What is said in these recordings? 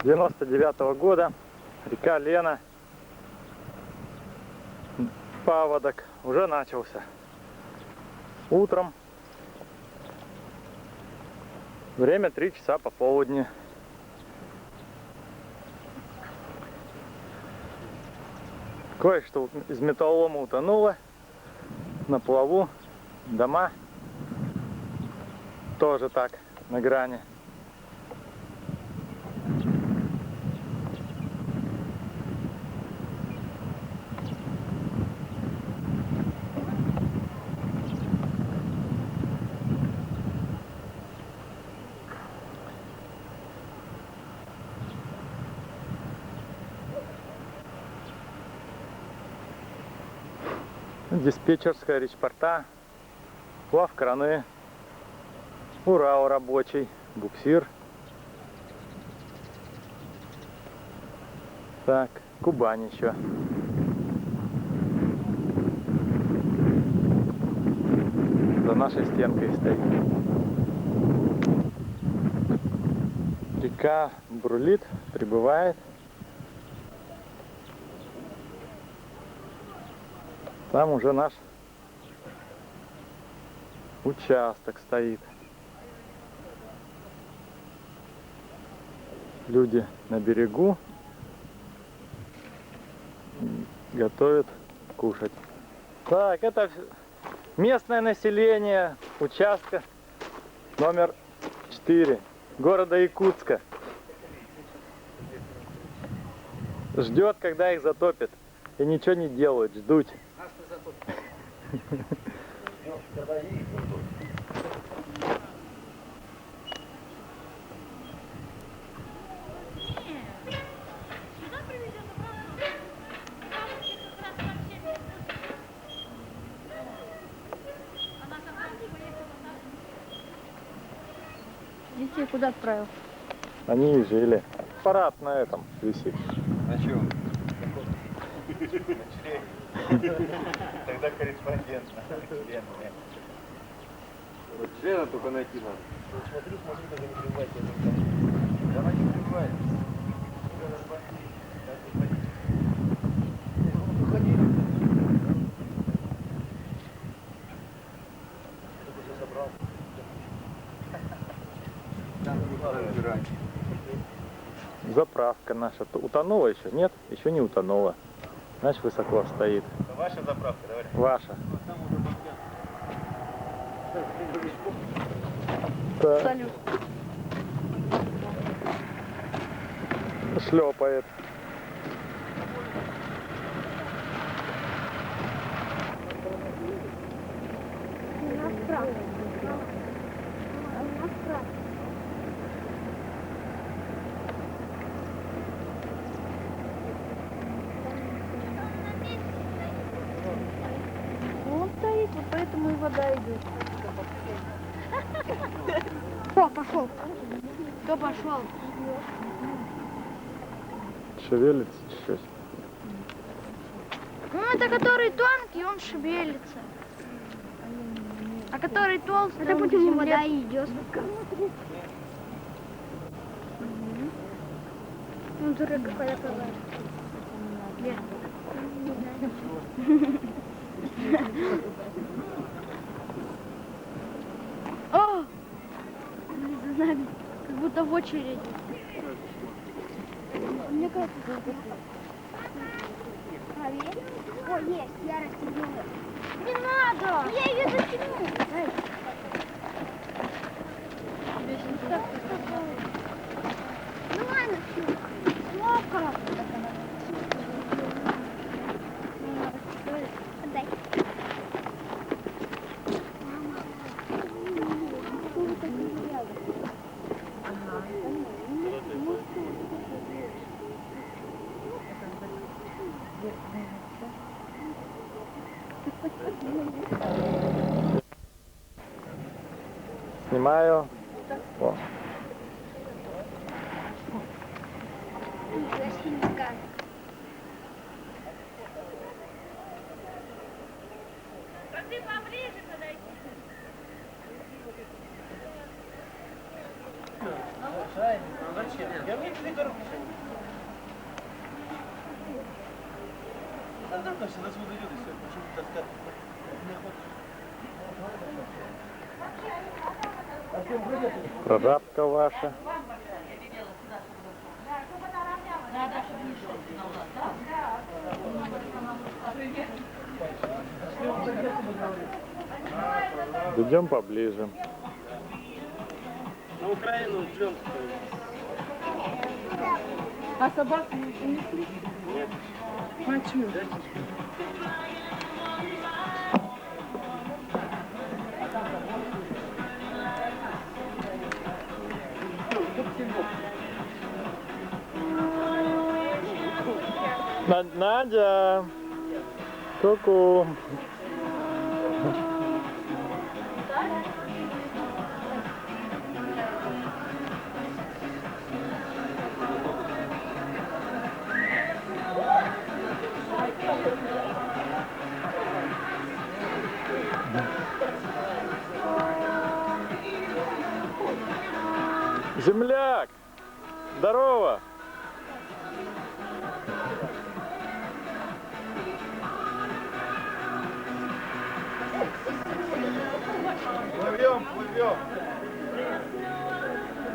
99-го года, река Лена, паводок уже начался. Утром, время 3 часа пополудни. Кое-что из металлолома утонуло, на плаву, дома тоже так, на грани. Диспетчерская речпорта, плав краны, Урал рабочий, буксир. Так, Кубань еще. За нашей стенкой стоит. Река бурлит, прибывает. Там уже наш участок стоит. Люди на берегу готовят кушать. Так, это местное население участка номер 4 города Якутска. Ждет, когда их затопит. И ничего не делают, ждут. Детей куда отправил? Они и жили. Аппарат на этом висит. На чем? Тогда корреспондент. Вот члена только найти надо. Смотри, только не перебивайте. Она не перебивает. Выходи. Ты уже собрал. Заправка наша утонула еще? Нет, еще не утонула. Значит, высоко стоит. Это ваша заправка, давай? Ваша. Так. Салют. Шлепает. Он стоит, вот поэтому и вода идет. О, пошел. Кто пошел? Шевелится чуть-чуть. Ну, это который тонкий, он шевелится. А который толстый, это почему вода идет. Ну, дура какая какая. Где? О! За нами. Как будто в очереди. Мне кажется, проверь. О, есть, я расстегнула. Не надо! Я ее затяну. Ну ладно, все. Ловко. Отдай. Снимаю. О. Ты поближе подойди. Шайбу. Зачем? Я мне тебе говорю. Да давно все до сюда идет, и все. Почему таскать? Прорабка ваша. Идем поближе. На Украину ждем. А собаку унесли? Нет. Почему? Надя! Ку-ку! Земляк! Здорово! Плывем, плывем.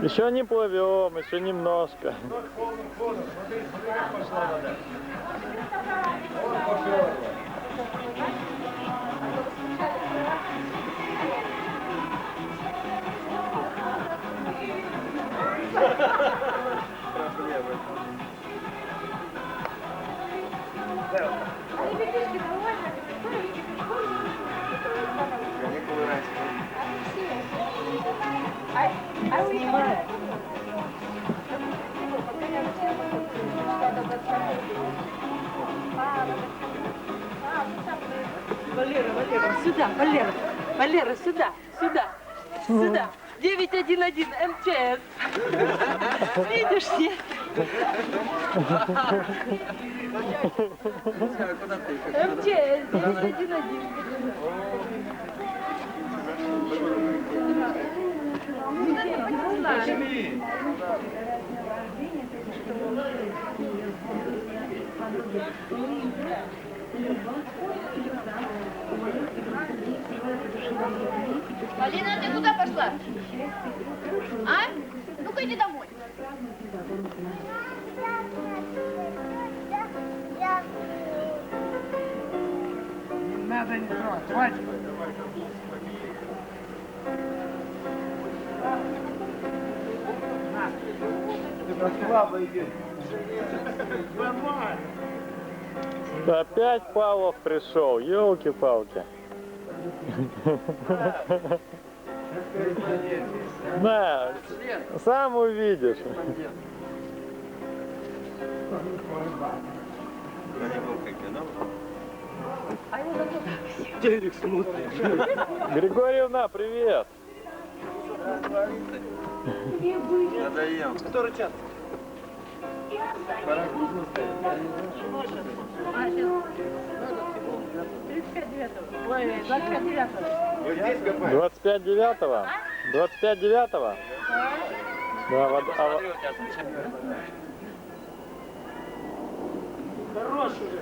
Еще не плывем, еще немножко. Полным ходом. Смотри, смотри, как пошла вода. Вот пошел. Каникулы раньше. Валера, Валера, сюда, Валера, Валера, сюда, сюда, сюда. 911 МЧС. Видишь, нет? МЧС 911. Полина, ты куда пошла? А? Ну-ка иди домой. Надо не трогать, хватит. Ты просла идет. Нормально. Опять Павлов пришел, елки-палки. Да, сам увидишь. Телек смотрит. Григорьевна, привет. Надоел. Который час? Пора вкусно стоять. 25-9. Вот здесь копаем. 25-9? 25-9? Да, Хорош уже.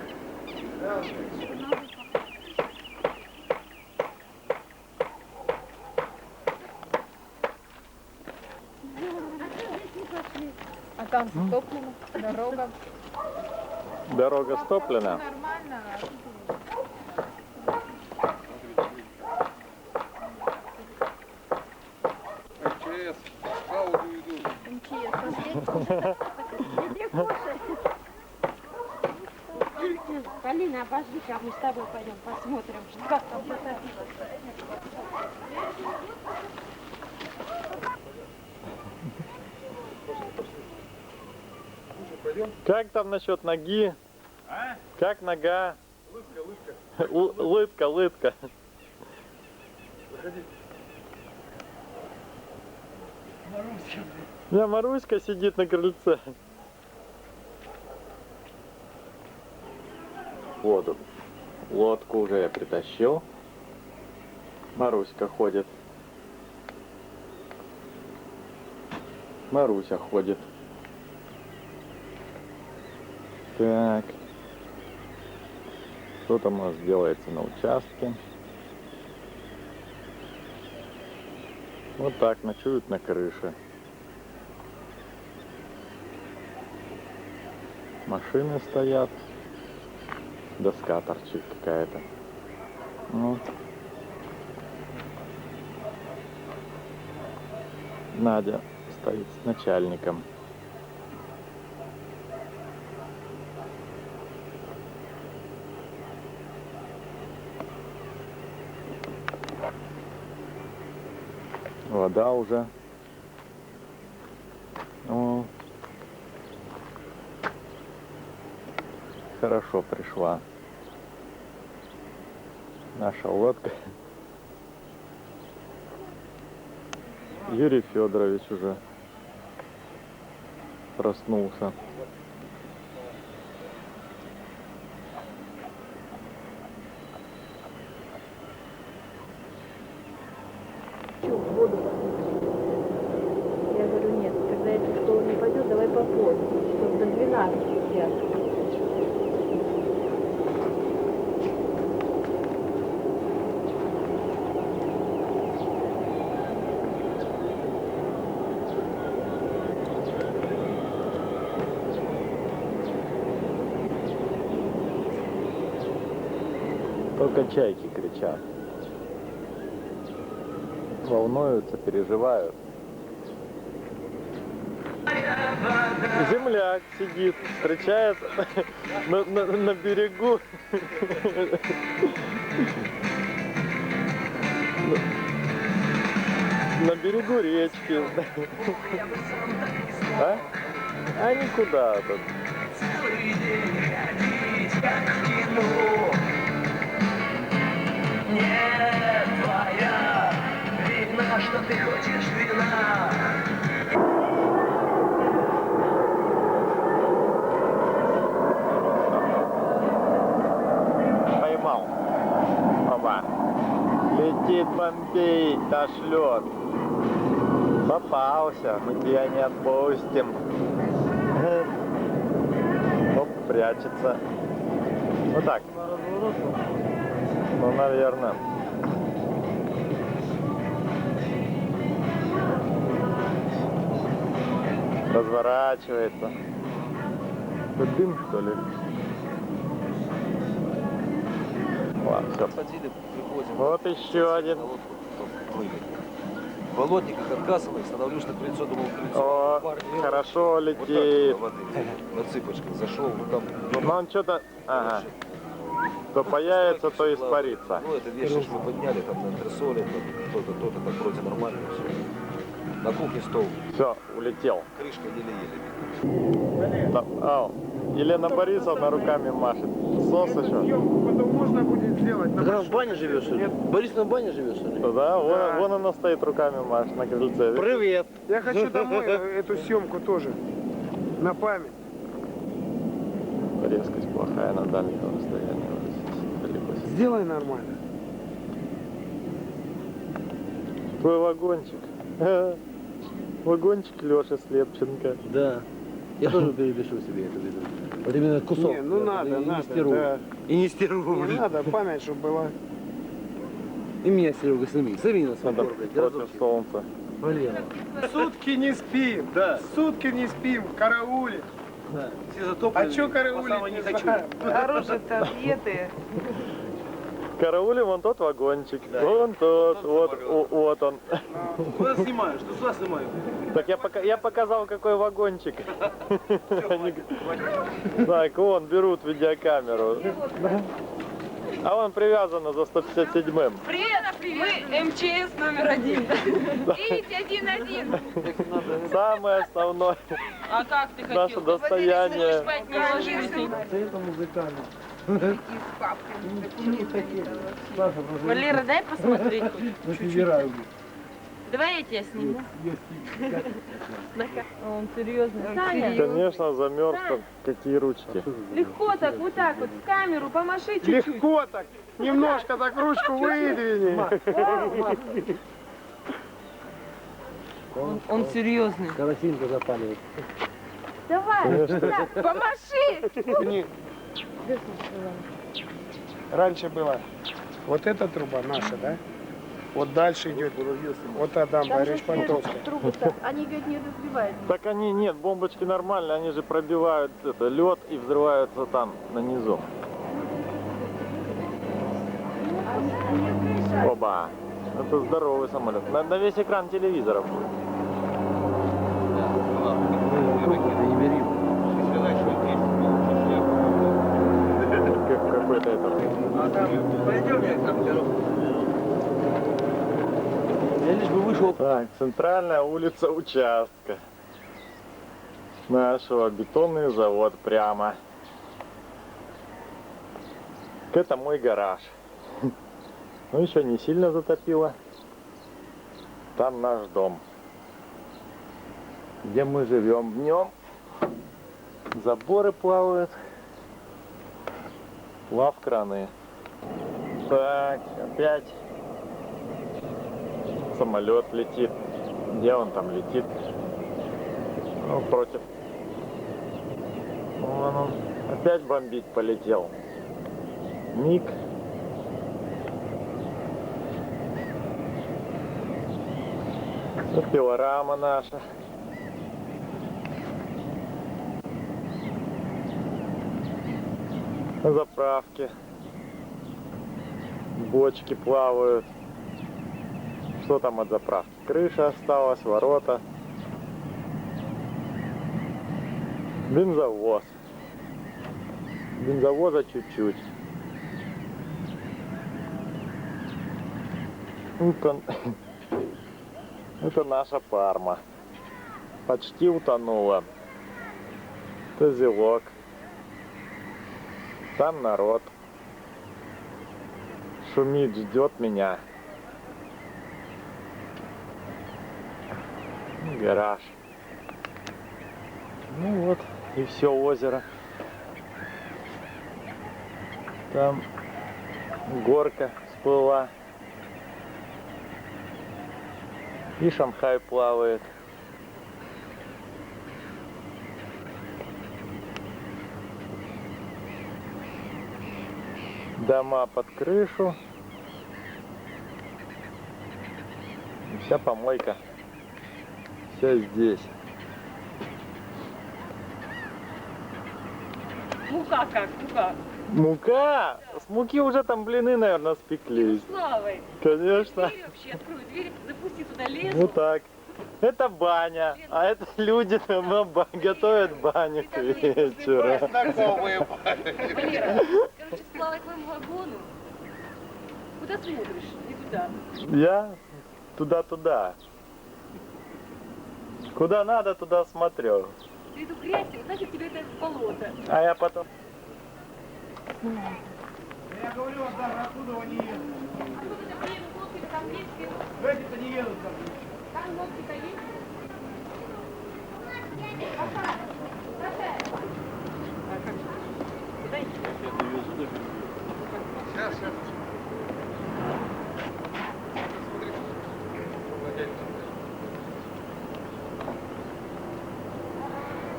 А там затоплено, дорога. Дорога стоплена. Нормально. МЧС. Паузу идут. Полина, обожди-ка, мы с тобой пойдем посмотрим, как там затопило. Как там насчет ноги? А? Как нога? Лыдка. Лыдка. Выходи. Маруська сидит на крыльце. Воду. Лодку уже я притащил. Маруська ходит. Маруся ходит. Так. Что там у нас делается на участке? Вот так, ночуют на крыше. Машины стоят. Доска торчит какая-то. Вот. Надя стоит с начальником. Вода уже. О, хорошо пришла наша лодка. Юрий Федорович уже проснулся. Я говорю, нет, когда эта школа не пойдет, давай попозже, чтобы до 12 сидят. Только чайки кричат. Волнуются, переживают. Земляк сидит, встречает на берегу. На берегу речки. А? А никуда тут. Нет, твоя, видно, что ты хочешь вина. Поймал. Опа. Летит, бомбить, дошлет. Попался, мы тебя не отпустим. Оп, прячется. Вот так. Ну, наверное. Разворачивается. Это дым, что ли? Ладно, все. Ходили, приходим. Вот еще один. На лодку, потом прыгать. Болотниках откасывай, становлюсь на крыльцо, думал, крыльцо. О, Парни, хорошо вот так летит. воды. На цыпочках зашел, ну там. Но он что-то... Ага. То появится, то испарится. Ну, это вещи, что мы подняли, там, на антресоле, там, то-то, так вроде нормально все. На кухне стол, Все, улетел. крышка еле-еле. Там, Елена Борисовна руками машет. Сос еще. Потом можно будет сделать. Ты в бане живешь, что ли? Борис на бане живешь, что ли? Да, вон она стоит руками машет на крыльце. Привет! Я хочу домой эту съемку тоже. На память. Резкость плохая на дальнем расстоянии. Далеко. Сделай нормально. Твой вагончик. Вагончик Леши Слепченко. Да. Я тоже перепишу себе это видео. Вот именно кусок. Не, ну да, надо, и надо. Не стеру. Да. И не стеру, Не блин. надо, память, чтобы была. И меня, Серега, сними. Сними нас, Надо блядь, против разочек. солнца. Валера. Сутки не спим. Да. Сутки не спим. Караулим. Да. Все А затоплены. что караулить не знаю. Оружие-то объеты. Караулем вон тот вагончик. Вон тот. Вот он. Куда снимаю? Что сюда снимаю? Так я показал, какой вагончик. Так, вон, берут видеокамеру. А он привязан за 157-м. Привет, привет! Мы МЧС номер 1. Видите, 1-1. Самое основное А как ты хотел? наше достояние. Спать не ложились. Валера, дай посмотреть хоть. Давай я тебя сниму. Он серьезный. Саня, Конечно, замерз, там какие ручки. легко так, вот так вот, в камеру помаши чуть-чуть. Легко так. Немножко так ручку выдвини. Он серьезный. Карасинка запаливает. Давай. Помаши! Раньше была вот эта труба наша, да? Вот дальше идет, вот Адам Борисович Понтовский. Трубы-то, они ведь не разбивают. Так они, нет, бомбочки нормальные, они же пробивают лед и взрываются там, на низу. Оба. Это здоровый самолет. На весь экран телевизора будет. Как какой-то это. Пойдем, я там беру. Я лишь бы вышел. Так, центральная улица участка нашего, бетонный завод прямо. Это мой гараж. Ну еще не сильно затопило. Там наш дом, где мы живем днем. Заборы плавают. Плавкраны. Так, опять самолет летит. Где он там летит? Ну, против. Вон он. Опять бомбить полетел. МиГ. Пилорама наша. На заправке. Бочки плавают. Что там от заправки? Крыша осталась, ворота. Бензовоз. Бензовоза чуть-чуть. Это наша Парма. Почти утонула. Это Зелок. Там народ. Шумит, ждет меня. Гараж. Ну вот, и все озеро. Там горка всплыла. И Шанхай плавает. Дома под крышу. И вся помойка. Вся здесь. Мука как? Мука. Мука? С муки уже там блины, наверное, спеклись. Славой. Конечно. Дверь вообще открой дверь, запусти туда лес. Вот так. Это баня, а это люди там готовят баню к вечеру. Знакомые. Валера, короче, с Славой к моему вагону. Куда смотришь? Не туда. Я туда-туда. Куда надо, туда смотрю. Ты эту грязь, значит тебе это болото. А я потом... Я говорю, Адам, откуда они едут? Откуда-то приедут лодки, там есть. Эти-то не едут. Там лодки-то есть. Сейчас, сейчас.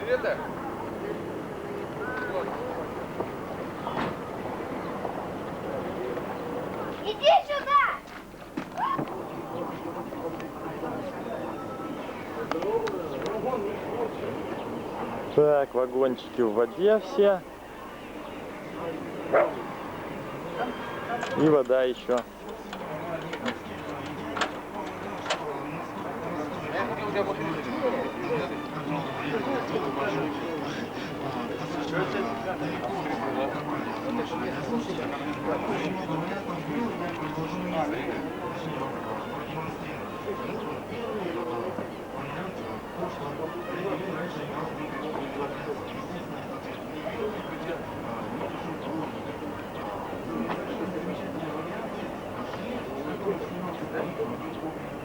Это? Иди сюда! Так, вагончики в воде все. И вода еще.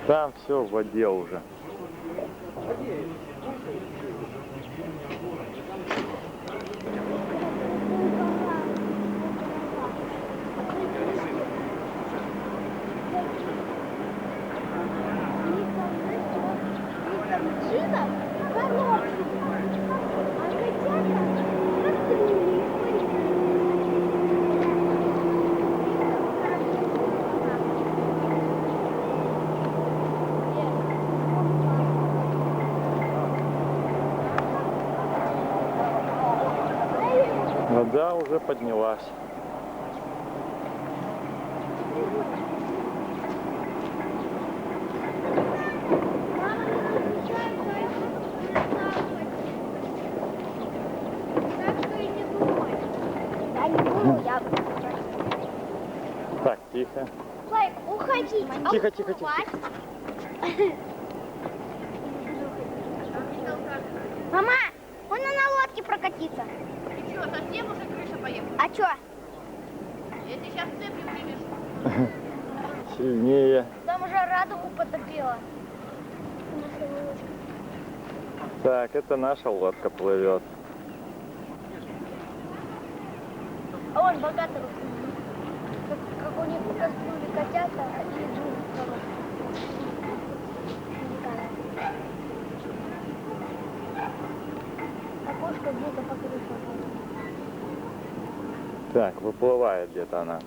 Там все в воде уже. Да, уже поднялась. Я не буду, я... Так, тихо. Слайк, уходите. Тихо, тихо, тихо. Мама, можно на лодке прокатиться? Ты что, совсем уже крыша поехала? А чё? Я тебе сейчас цепью привяжу. Сильнее. Там уже радугу потопило. Так, это наша лодка плывет. А вон богатый. Как у них коснули котята, они живут. Окошко где-то по крыше. Так, выплывает где-то она.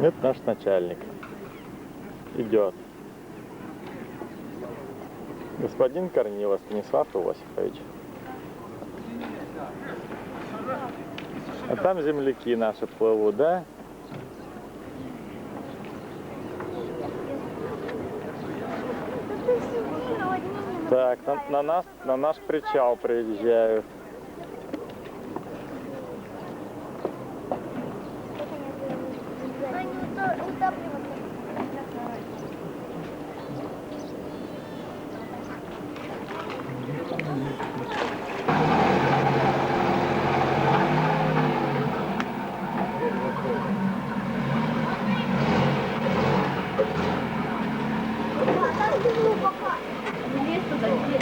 Это наш начальник. Идет. Господин Корнилов Станислав Иосифович. А там земляки наши плывут, да? Так, на наш причал приезжают. Они утапливаются. Не лезь туда, не лезь.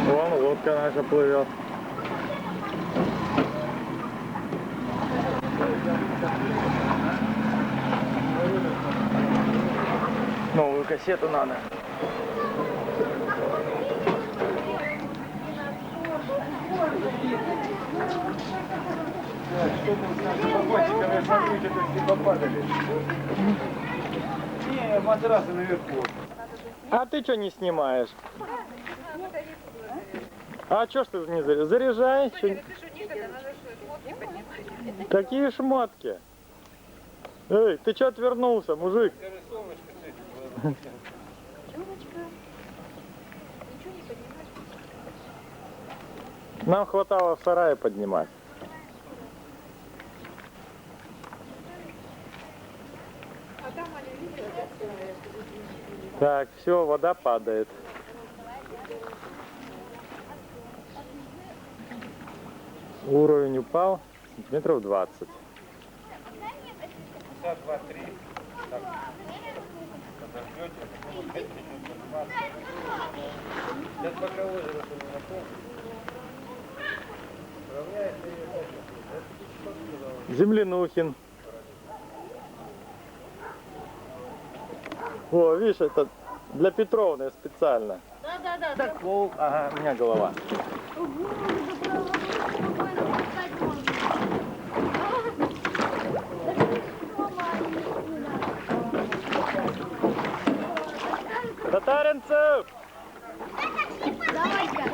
Вон лодка наша плывет. Новую кассету надо. Не, матрасы наверху. А ты что не снимаешь? А что ж ты не заряжаешь? Заряжай. Чё... Какие шмотки? Эй, ты что отвернулся, мужик? Нам хватало в сарае поднимать. Так, все, вода падает. Уровень упал сантиметров 20. 52, 3. Так. Подождете, 5 минут, 20. Сейчас пока озеро не наполнится. Равняется и дальше. Землянухин. О, видишь, это для Петровны специально. Да. Так, ага, у меня голова. Татаринцев! Давай-ка.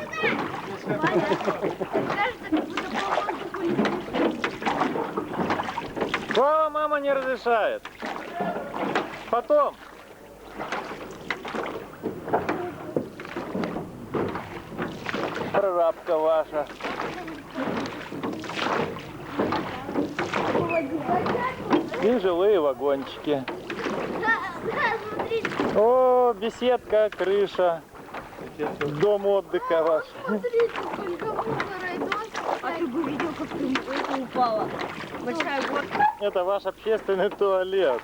О, мама не разрешает. Потом. Прорабка ваша. И жилые вагончики. О, беседка, крыша. Дом отдыха ваш. А ты бы видел, как ты упала. Большая горка. Это ваш общественный туалет.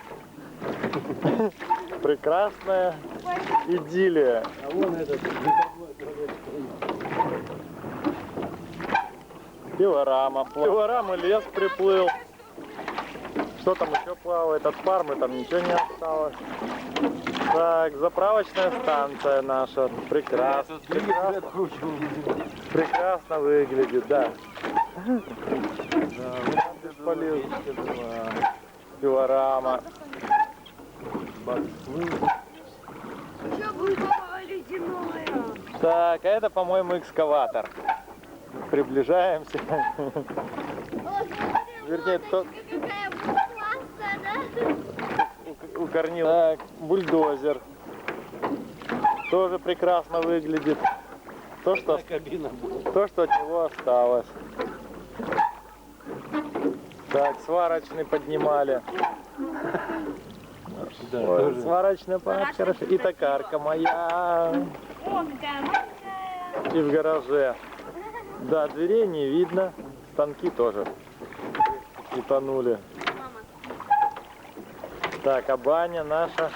Прекрасная идиллия. А вон этот Пилорама. Пилорама лес приплыл. Что там еще плавает? От фармы там ничего не осталось. Так, заправочная станция наша. Прекрасно. Прекрасно выглядит, да. Бесполезно. Пилорама. Что было ледяное? Так, а это, по-моему, экскаватор. Приближаемся. Вернее, Какая классная, да? у Корнила. Так, бульдозер. Тоже прекрасно выглядит. То, что от него осталось. Так, сварочный поднимали. Ой, сварочный аппарат хорошо. И токарка моя. О, какая маленькая. И в гараже. Да, дверей не видно. Станки тоже утонули. Так, а баня наша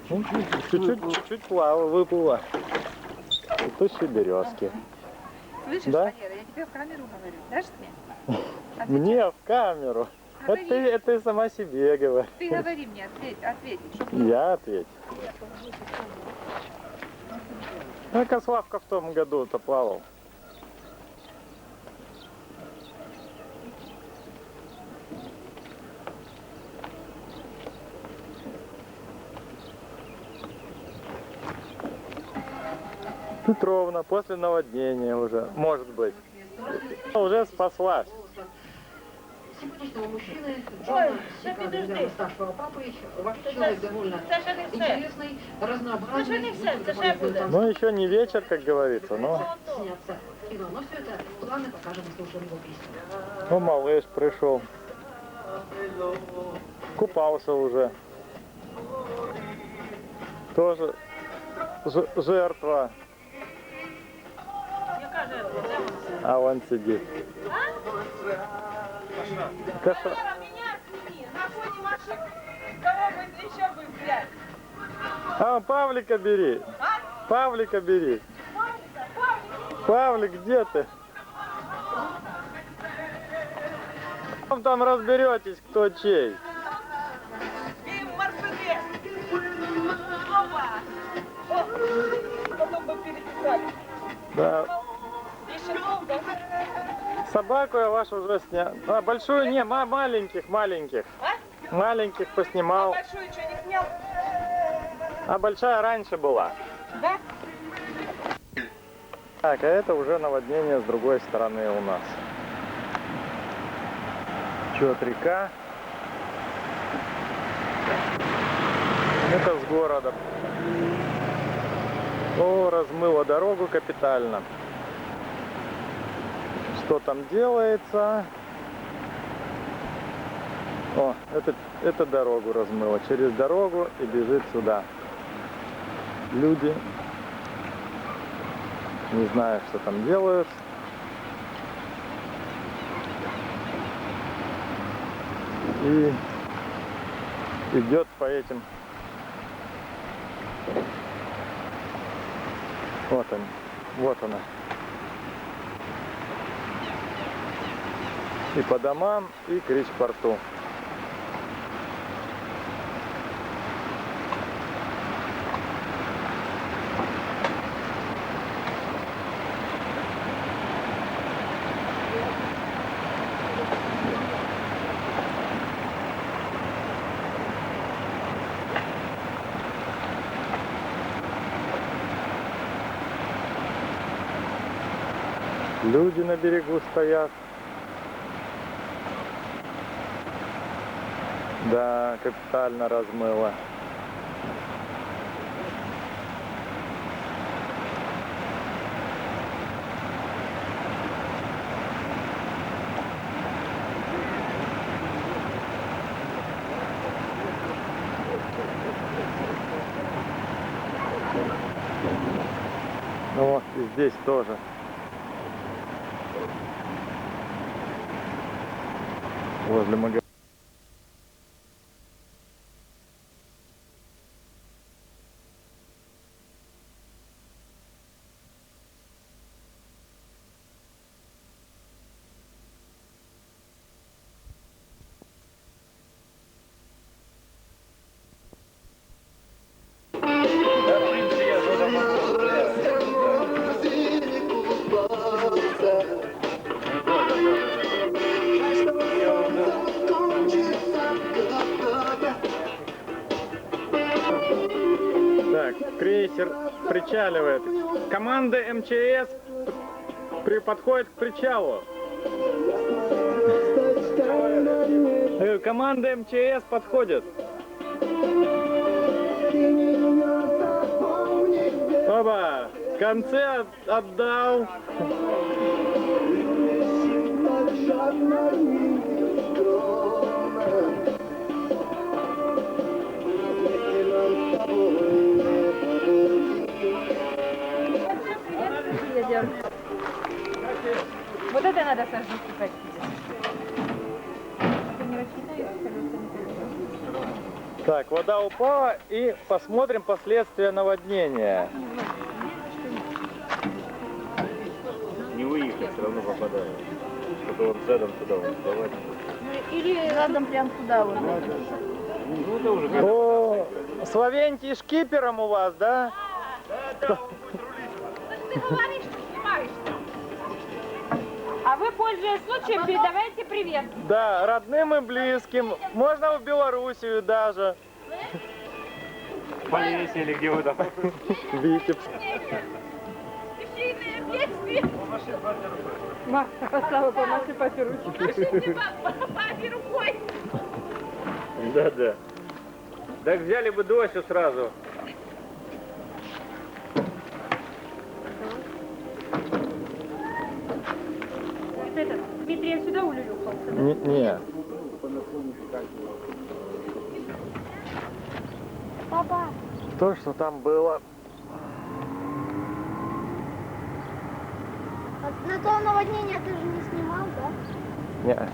ну, чуть-чуть выплыла. И тут еще березки. Слышишь, Да? Валера, я тебе в камеру говорю. Дашь мне? Мне в камеру. Это ты сама себе говоришь. Ты говори мне, ответь. Я ответь. Ну, Кославка в том году-то плавал. Петровна после наводнения уже, может быть. Уже спаслась. Сегодняшнего мужчины Джона Сика, старшего папы, вообще человек довольно интересный, разнообразный. Ну, еще не вечер, как говорится, но... Снятся кино. Но все это планы покажем, слушаем его песню. Ну, малыш пришел. Купался уже. Тоже жертва. А он сидит. Каша. А, Павлика бери. Павлика бери. Павлик, где ты? Там разберетесь, кто чей. Да. Собаку я вашу уже снял. А, большую не, маленьких. Маленьких поснимал. А большую что, не снял? А большая раньше была. Да? Так, а это уже наводнение с другой стороны у нас. Чет река. Это с города. О, размыло дорогу капитально. Что там делается? О, это дорогу размыло. Через дорогу и бежит сюда. Люди. Не знаю, что там делают. И идет по этим. Вот он. Вот она. И по домам, и к речпорту. Люди на берегу стоят. Да, капитально размыло. Ну вот и здесь тоже. Возле магазина. причаливает. Команда МЧС подходит к причалу. Команда МЧС подходит. Оба, концы отдал. Вот это надо сожжать. Так, вода упала, и посмотрим последствия наводнения. Не выехать, все равно попадаю. Чтобы он задом туда вот сдавать. Или рядом прям туда вот. Ну, это уже О, Словентий шкипером у вас, да? Ты говоришь, что снимаешься. А вы, пользуясь случаем, передавайте привет. Да, родным и близким. Можно в Белоруссию даже. в Полесье или где вы там. Витебск. Стихийное бедствие. Слава, помаши папе ручки. Машите папе рукой. Да-да. Так взяли бы Досю сразу. Этот, Дмитрий сюда улюлюхался? Не. Папа, То, что там было. а на то наводнение ты же не снимал, да? Не.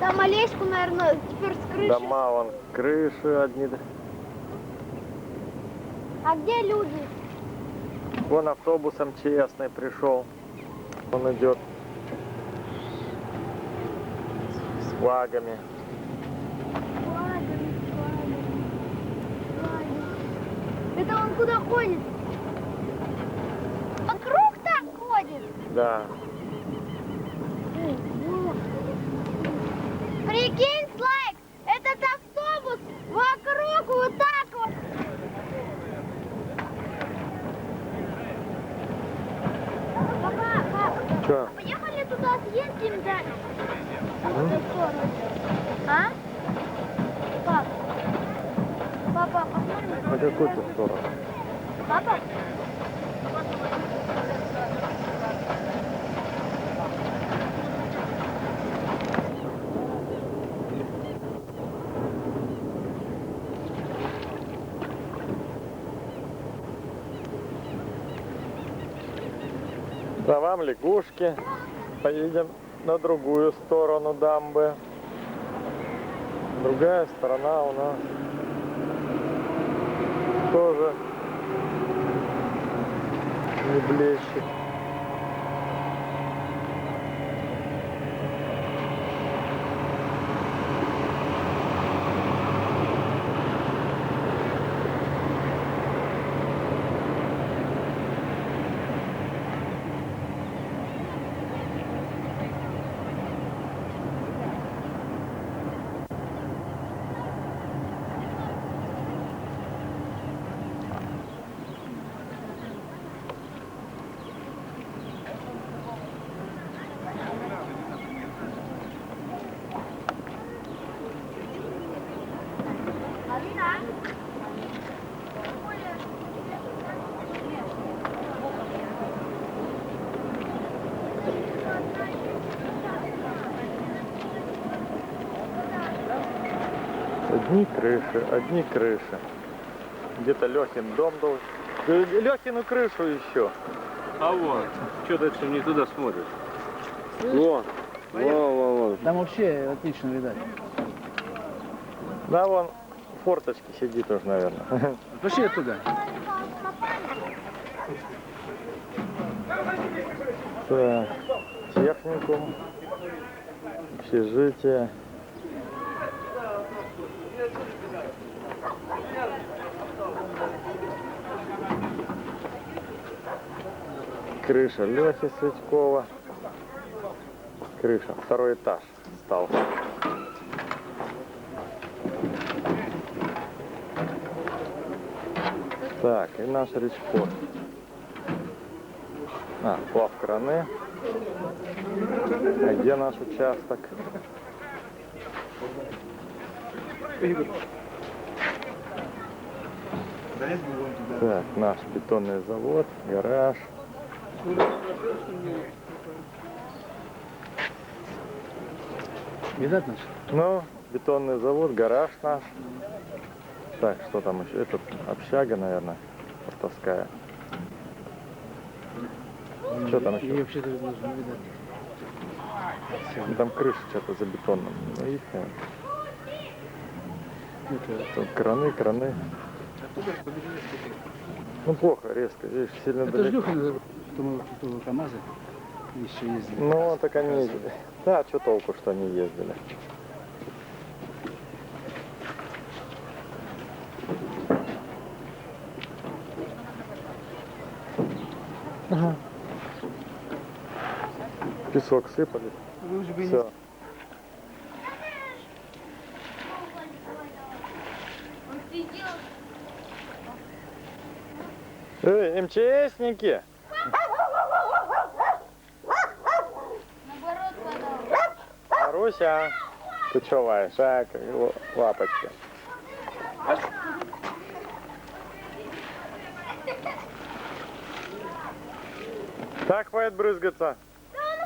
Там Олеську, наверное, теперь с крыши. Дома, вон, крыши одни. А где люди? Вон автобус МЧСный пришел. Он идет с флагами. Это он куда ходит? Вокруг так ходит. Да. Прикинь, Слайк, этот автобус вокруг вот так вот. Папа, Че? поехали туда съездим дальше. В эту сторону. А? Папа, посмотрим. На какую-то сторону. Папа? За вам лягушки. Поедем на другую сторону дамбы. Другая сторона у нас тоже не блещет. Одни крыши, одни крыши. Где-то Лехин дом должен. Лехину крышу еще. А вон, что дальше не туда смотрит? Вон, вон. Там вообще отлично видать. Да, вон в форточке сидит уже, наверное. Пошли оттуда. Так, техникум, общежитие. Крыша Лехи Светькова. Крыша, второй этаж стал. Так, и наш речпорт. Плавкраны. А где наш участок? Так, наш бетонный завод, гараж. Видать наш? Ну, бетонный завод, гараж наш. Так, что там еще? Это общага, наверное, портовская. Что там И еще? вообще-то должно видать. Ну, там крыша что-то за бетоном. Ну, их, тут краны. Ну, плохо, резко. Видишь, сильно Это ж далеко. Леха, кто КамАЗы еще ездили. Ну, так они... Да, что толку, что они ездили. Ага. Песок сыпали. Все. Эй, МЧСники! Наоборот, подал. Маруся, ты чё лаешь, а? Лапочки. Так, хватит брызгаться.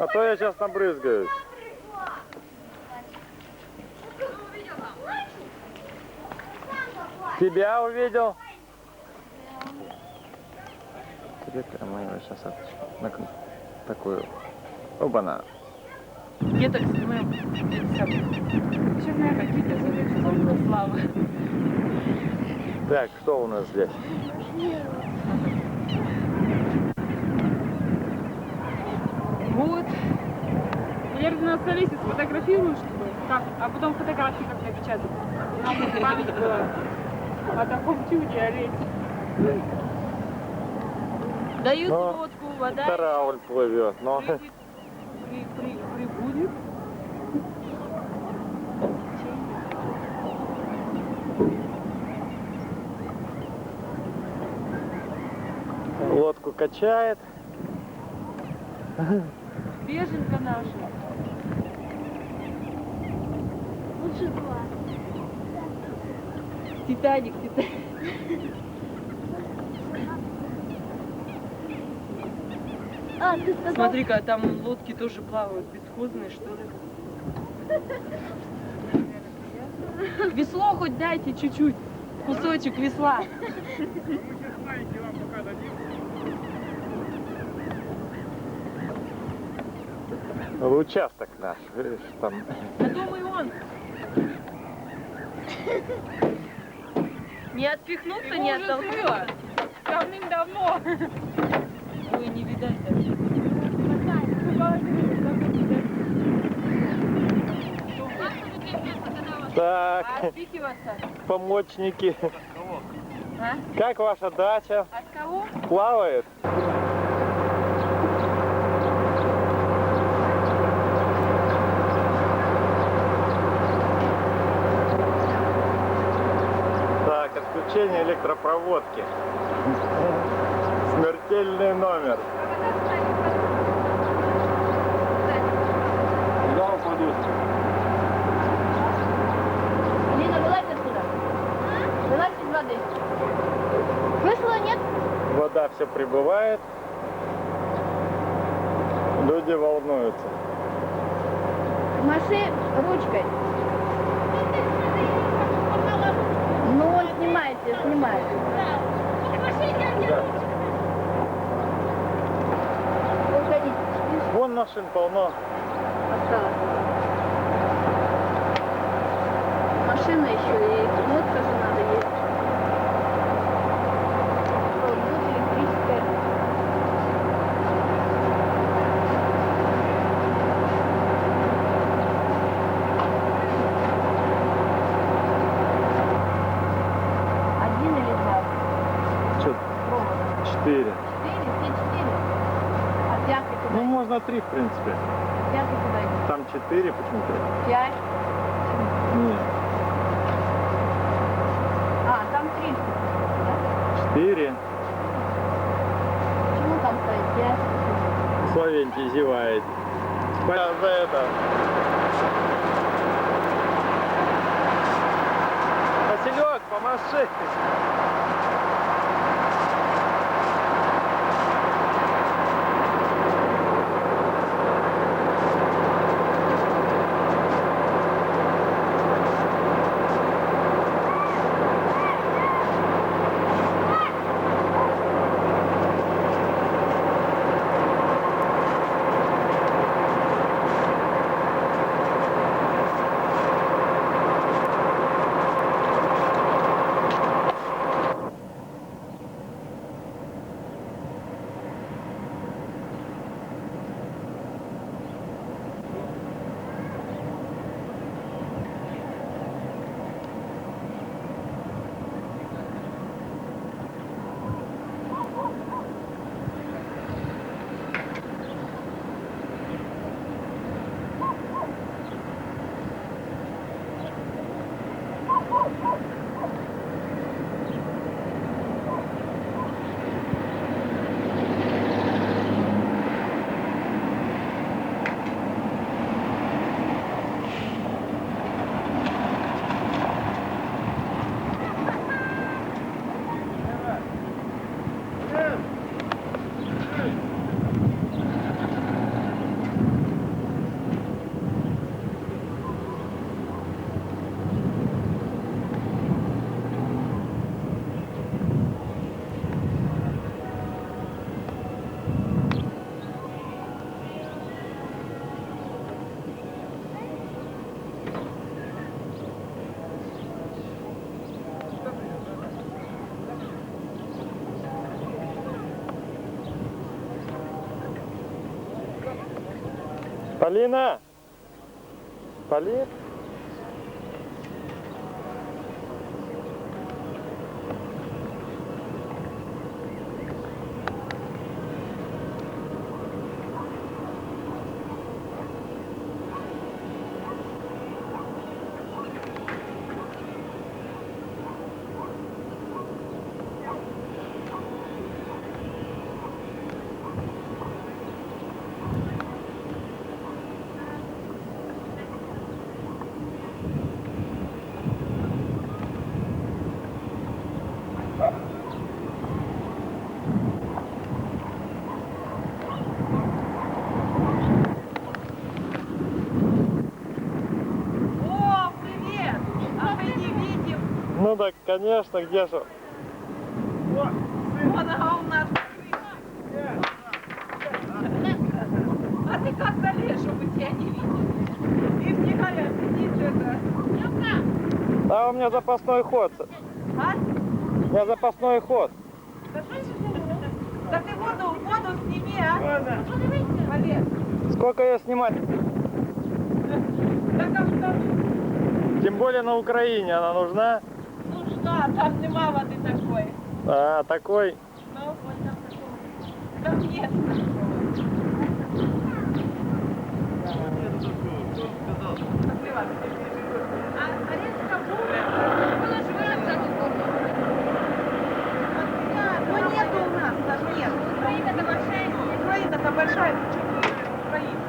А то я сейчас набрызгаюсь. Тебя увидел? Тебе мы его сейчас такую. Оба-на. Я так снимаю. Черная какие-то задачи, слава. Так, что у нас здесь? Вот. Наверное, на столе сфотографирую, чтобы как, а потом фотографии как напечатать. Нам память была о таком чуде, о речи. Дают Но лодку, вода. Тарауль плывет, но... Прибудет. Лодку качает. Беженка наша. Лучше два. Титаник. А, ты сказал... Смотри-ка, там лодки тоже плавают, бесхозные, что ли. Весло хоть дайте чуть-чуть, кусочек весла. Участок наш, видишь, там. Я думаю, он. Не отпихнуться, не оттолкнула. Давным-давно. Ой, не видать даже. Так, Отпихиваться. помощники. А? Как ваша дача? От кого? Плавает? Так, отключение электропроводки. Смертельный номер. Куда упадут? Лина, вылазь отсюда. Вылазь из воды. Смысла нет? Вода все прибывает. Люди волнуются. Маши ручкой. Ну, он снимает. Уходите. Вон машин полно. Осталось. Машина еще и лодка же надо есть. Вот электрическая. Один или два? Что? Провода. 4. 4, все 4. Ну, можно 3, в принципе. Пятый куда идет? Там 4, почему 3? 5. Нет. А, там 3. 4. Почему там стоит 5? Словенький зевает. За это. Василек, помаши. Полина! Полин? О, привет! А мы не видим. Ну так, конечно, где же? Вон она у нас. А ты как залез, чтобы тебя не видели? И втихаря сидит это. Да, у меня запасной ход. А? У меня запасной ход. Да что ж да ты воду сними, а? Олег. Сколько ее снимать? Да как там Тем более на Украине она нужна. нужна, там нема воды такой. А, такой. Ну, там нет такого. А резко ну нету у нас, даже нет. Украина-то большая. Украина-то большая. Украина.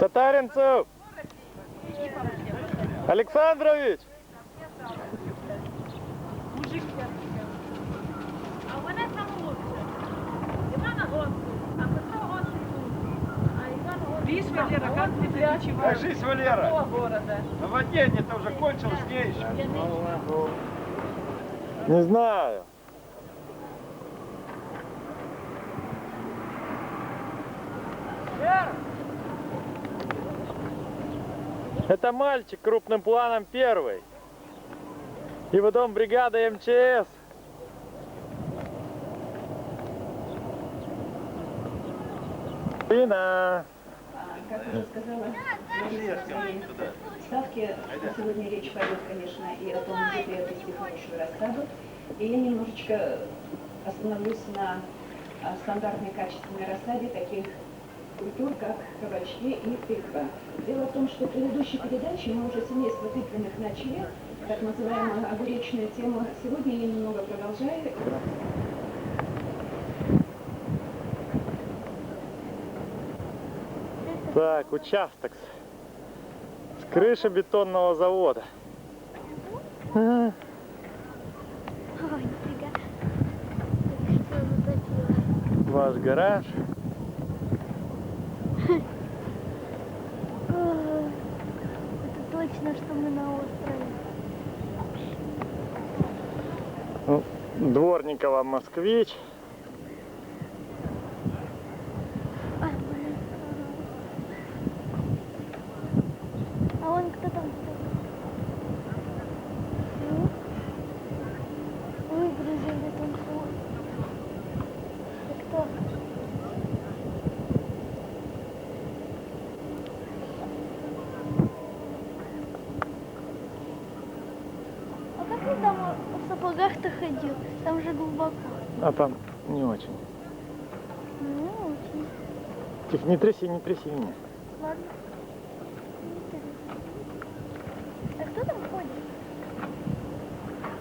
Татаринцев! Александрович! А вона там лучше. Ивана Гонку, а Петро Гонку. А Иван Гонку. Видишь, Валера, как ты перечеваешь? Кажись, Валера. Города. Наводнение-то уже кончилось, где еще? Не знаю. Это мальчик крупным планом первый. И потом бригада МЧС. Инна. Как уже сказала, в ставке сегодня речь пойдет, конечно, и о том, где прятать хорошую рассаду. И я немножечко остановлюсь на стандартной качественной рассаде таких культур, как кабачки и тыква. Дело в том, что в предыдущей передаче мы уже семейство тыквенных начали, так называемую огуречную тему. Сегодня я немного продолжаю. Так, участок с крыши бетонного завода. Ой, нифига. Что затопило? Ваш гараж. Ой, это точно, что мы на острове. Ну, Дворникова москвич. А, блин. А он кто там стоит? Ну? Выгрузили там свой. Это кто? А как ты там в сапогах-то ходил? Там же глубоко. А там не очень. Ну, очень. Тихо, не тряси меня. Ладно. А кто там ходит?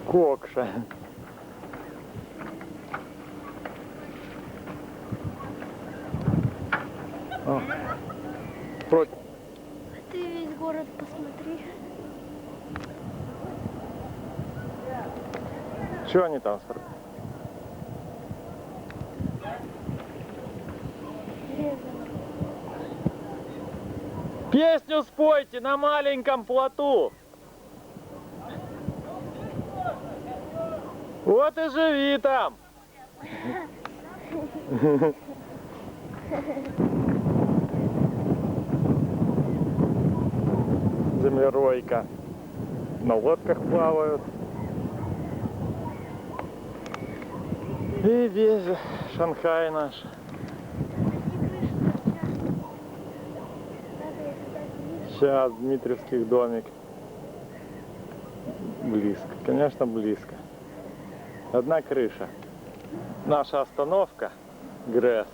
Кокша. О, против. Ты весь город посмотри. Что они там? Резано. Песню спойте на маленьком плоту. Вот и живи там. Землеройка. На лодках плавают. И весь Шанхай наш. Сейчас Дмитриевских домик. Близко, конечно, близко. Одна крыша. Наша остановка ГРЭС.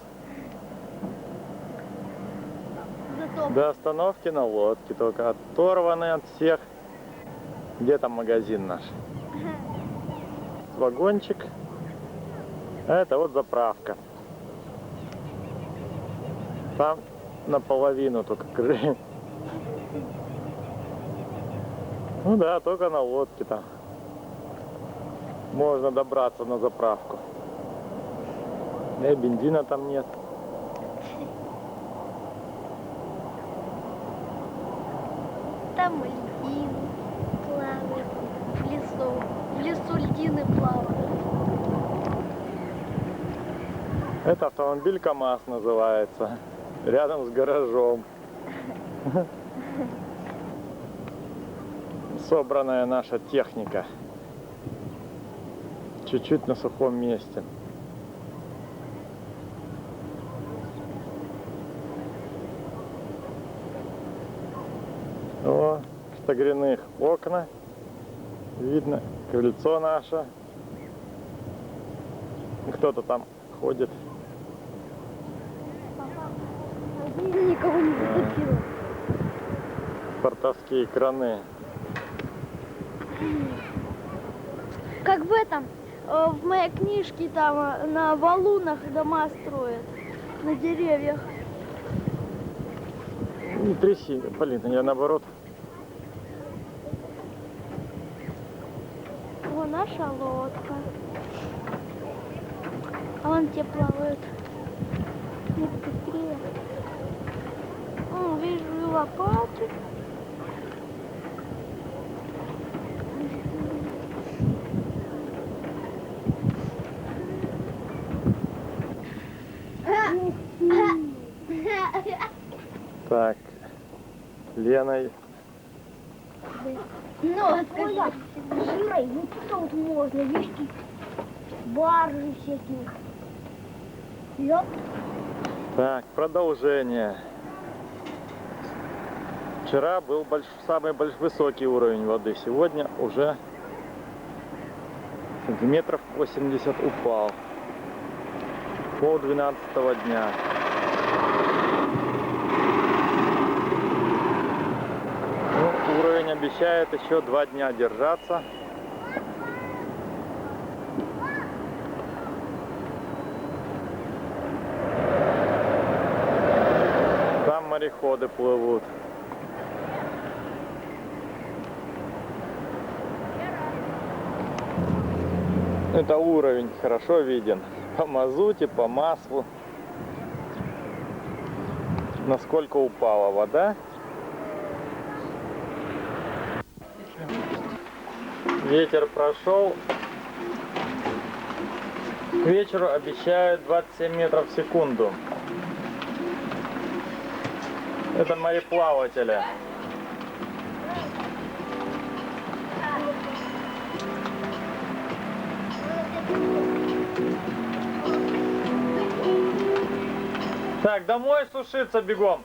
Зато До остановки на лодке, только оторваны от всех. Где там магазин наш? Вагончик. А это вот заправка. Там наполовину только крыша. Ну да, только на лодке там. Можно добраться на заправку. И бензина там нет. там льдины плавают в лесу. В лесу льдины плавают. Это автомобиль КамАЗ называется. Рядом с гаражом. Собранная наша техника. Чуть-чуть на сухом месте. О, с огряных окна. Видно крыльцо наше. Кто-то там ходит. Никого не зацепило. Спартовские краны. Как в этом, в моей книжке там на валунах дома строят, на деревьях. Не тряси, Полина, я наоборот. Вон наша лодка. А вон те плавают. Нет, быстрее. О, вижу лопаты. Так, Леной. Ну, скажи, Жирой, вот это вот можно, вести баржи всяких. Ёп. Так, продолжение. Вчера был самый высокий уровень воды, сегодня уже в метров 80 упал. Пол 12-го дня. Ну, уровень обещает еще 2 дня держаться. Там мореходы плывут. Это уровень хорошо виден по мазуте, по маслу. Насколько упала вода. Ветер прошел. К вечеру обещают 27 метров в секунду. Это мореплаватели. Так, домой сушиться бегом.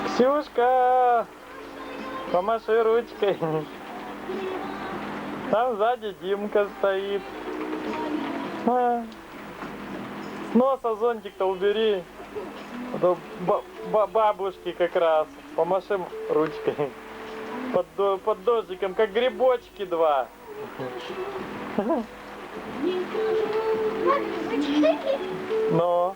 Ксюшка, помаши ручкой. Там сзади Димка стоит. С носа зонтик-то убери. А то бабушки как раз. Помаши ручкой. Под дождиком, как грибочки два. Но.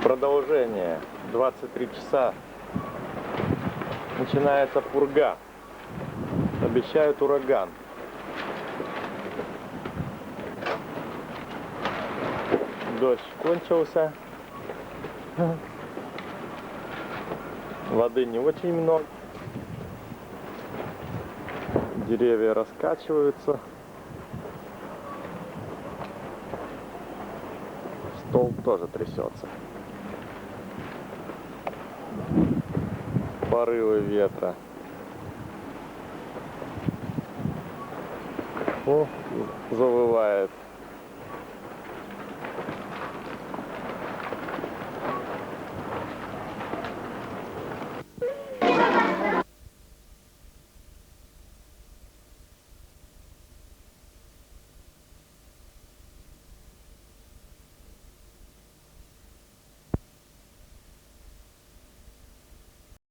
Продолжение. 23 часа. Начинается пурга. Обещают ураган. Дождь кончился. Воды не очень много. Деревья раскачиваются. Столб тоже трясется. Порывы ветра. О, завывает.